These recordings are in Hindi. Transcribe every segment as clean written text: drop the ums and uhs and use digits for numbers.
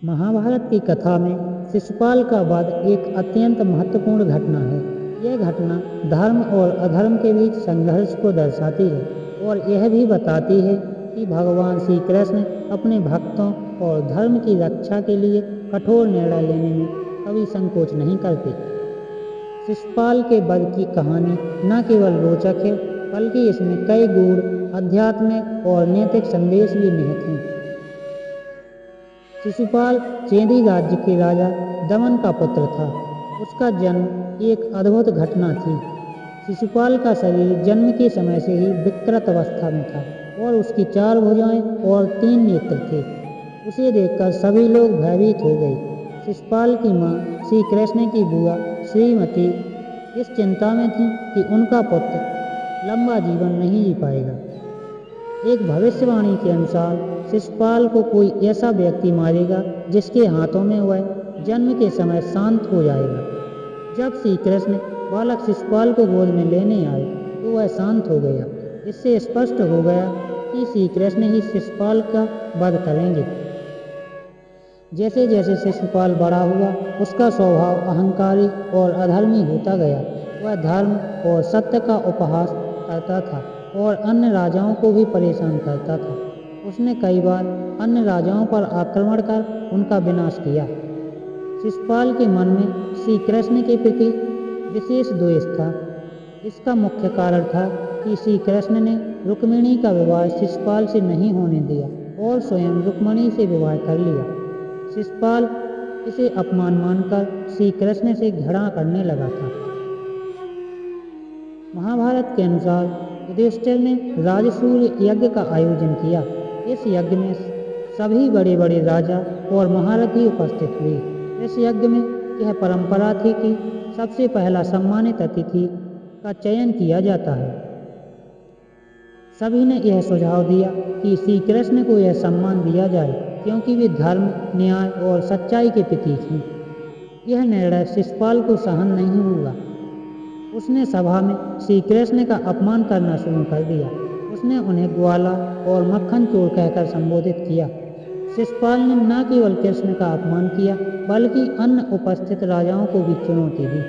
महाभारत की कथा में शिशुपाल का वध एक अत्यंत महत्वपूर्ण घटना है। यह घटना धर्म और अधर्म के बीच संघर्ष को दर्शाती है और यह भी बताती है कि भगवान श्री कृष्ण अपने भक्तों और धर्म की रक्षा के लिए कठोर निर्णय लेने में कभी संकोच नहीं करते। शिशुपाल के वध की कहानी न केवल रोचक है, बल्कि इसमें कई गूढ़ आध्यात्मिक और नैतिक संदेश भी निहित हैं। शिशुपाल चेदी राज्य के राजा दमन का पुत्र था। उसका जन्म एक अद्भुत घटना थी। शिशुपाल का शरीर जन्म के समय से ही विकृत अवस्था में था और उसकी 4 भुजाएं और 3 नेत्र थे। उसे देखकर सभी लोग भयभीत हो गए। शिशुपाल की मां श्री कृष्ण की बुआ श्रीमती इस चिंता में थी कि उनका पुत्र लंबा जीवन नहीं जी पाएगा। एक भविष्यवाणी के अनुसार शिशुपाल को कोई ऐसा व्यक्ति मारेगा जिसके हाथों में वह जन्म के समय शांत हो जाएगा। जब श्री कृष्ण बालक शिशुपाल को गोद में लेने आए तो वह शांत हो गया। इससे स्पष्ट हो गया कि श्री कृष्ण ही शिशुपाल का वध करेंगे। जैसे जैसे शिशुपाल बड़ा हुआ, उसका स्वभाव अहंकारी और अधर्मी होता गया। वह धर्म और सत्य का उपहास करता था और अन्य राजाओं को भी परेशान करता था। उसने कई बार अन्य राजाओं पर आक्रमण कर उनका विनाश किया। शिशुपाल के मन में श्री कृष्ण के प्रति विशेष द्वेष था। इसका मुख्य कारण था कि श्री कृष्ण ने रुक्मिणी का विवाह शिशुपाल से नहीं होने दिया और स्वयं रुक्मिणी से विवाह कर लिया। शिशुपाल इसे अपमान मानकर श्री कृष्ण से घृणा करने लगा था। महाभारत के अनुसार युधिष्ठिर ने राजसूय यज्ञ का आयोजन किया। इस यज्ञ में सभी बड़े बड़े राजा और महारथी उपस्थित हुए। इस यज्ञ में यह परंपरा थी कि सबसे पहला सम्मानित अतिथि का चयन किया जाता है। सभी ने यह सुझाव दिया कि श्री कृष्ण को यह सम्मान दिया जाए क्योंकि वे धर्म, न्याय और सच्चाई के प्रतीक हैं। यह निर्णय शिशुपाल को सहन नहीं हुआ। उसने सभा में श्री कृष्ण का अपमान करना शुरू कर दिया। उसने उन्हें ग्वाला और मक्खन चोर कहकर संबोधित किया। शिशुपाल ने न केवल कृष्ण का अपमान किया, बल्कि अन्य उपस्थित राजाओं को भी चुनौती दी।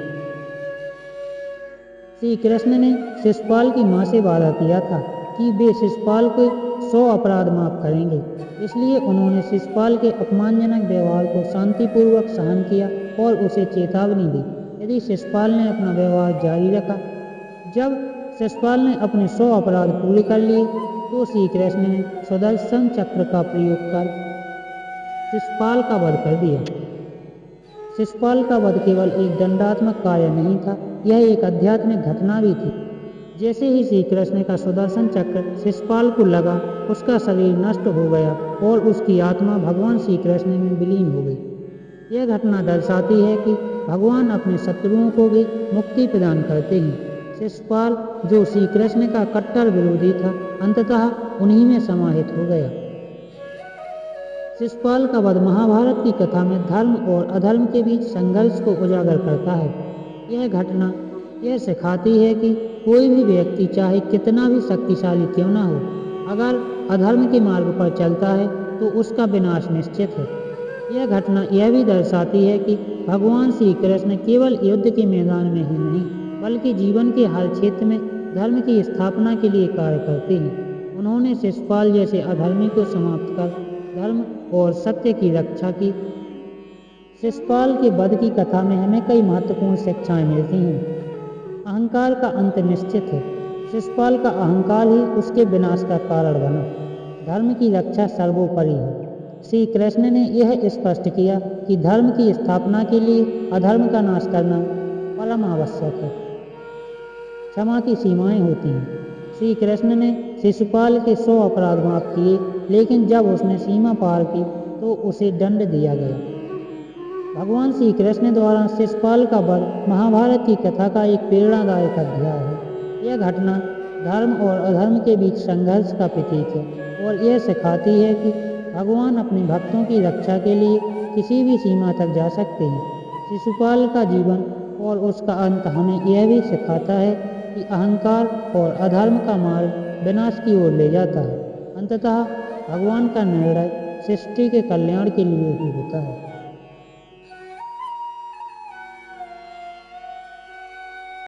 श्री कृष्ण ने शिशुपाल की मां से वादा किया था कि वे शिशुपाल के 100 अपराध माफ करेंगे। इसलिए उन्होंने शिशुपाल के अपमानजनक व्यवहार को शांतिपूर्वक सहन किया और उसे चेतावनी दी यदि शिशुपाल ने अपना व्यवहार जारी रखा। जब शिशुपाल ने अपने 100 अपराध पूरे कर लिए तो श्री कृष्ण ने सुदर्शन चक्र का प्रयोग कर शिशुपाल का वध कर दिया। शिशुपाल का वध केवल एक दंडात्मक कार्य नहीं था, यह एक आध्यात्मिक घटना भी थी। जैसे ही श्री कृष्ण का सुदर्शन चक्र शिशुपाल को लगा, उसका शरीर नष्ट हो गया और उसकी आत्मा भगवान श्री कृष्ण में विलीन हो गई। यह घटना दर्शाती है कि भगवान अपने शत्रुओं को भी मुक्ति प्रदान करते हैं। शिशुपाल, जो श्री कृष्ण का कट्टर विरोधी था, अंततः उन्हीं में समाहित हो गया। शिशुपाल का वध महाभारत की कथा में धर्म और अधर्म के बीच संघर्ष को उजागर करता है। यह घटना यह सिखाती है कि कोई भी व्यक्ति चाहे कितना भी शक्तिशाली क्यों न हो, अगर अधर्म के मार्ग पर चलता है तो उसका विनाश निश्चित है। यह घटना यह भी दर्शाती है कि भगवान श्री कृष्ण केवल युद्ध के मैदान में ही नहीं, बल्कि जीवन के हर क्षेत्र में धर्म की स्थापना के लिए कार्य करते हैं। उन्होंने शिशुपाल जैसे अधर्मी को समाप्त कर धर्म और सत्य की रक्षा की। शिशुपाल के वध की कथा में हमें कई महत्वपूर्ण शिक्षाएं मिलती हैं। अहंकार का अंत निश्चित है। शिशुपाल का अहंकार ही उसके विनाश का कारण बना। धर्म की रक्षा सर्वोपरि है। श्री कृष्ण ने यह स्पष्ट किया कि धर्म की स्थापना के लिए अधर्म का नाश करना परम आवश्यक है। क्षमा की सीमाएं होती हैं। श्री कृष्ण ने शिशुपाल के 100 अपराध माफ किए, लेकिन जब उसने सीमा पार की तो उसे दंड दिया गया। भगवान श्री कृष्ण द्वारा शिशुपाल का वध महाभारत की कथा का एक प्रेरणादायक अध्याय है। यह घटना धर्म और अधर्म के बीच संघर्ष का प्रतीक है और यह सिखाती है कि भगवान अपने भक्तों की रक्षा के लिए किसी भी सीमा तक जा सकते हैं। शिशुपाल का जीवन और उसका अंत हमें यह भी सिखाता है कि अहंकार और अधर्म का मार्ग विनाश की ओर ले जाता है। अंततः भगवान का निर्णय सृष्टि के कल्याण के लिए ही होता है।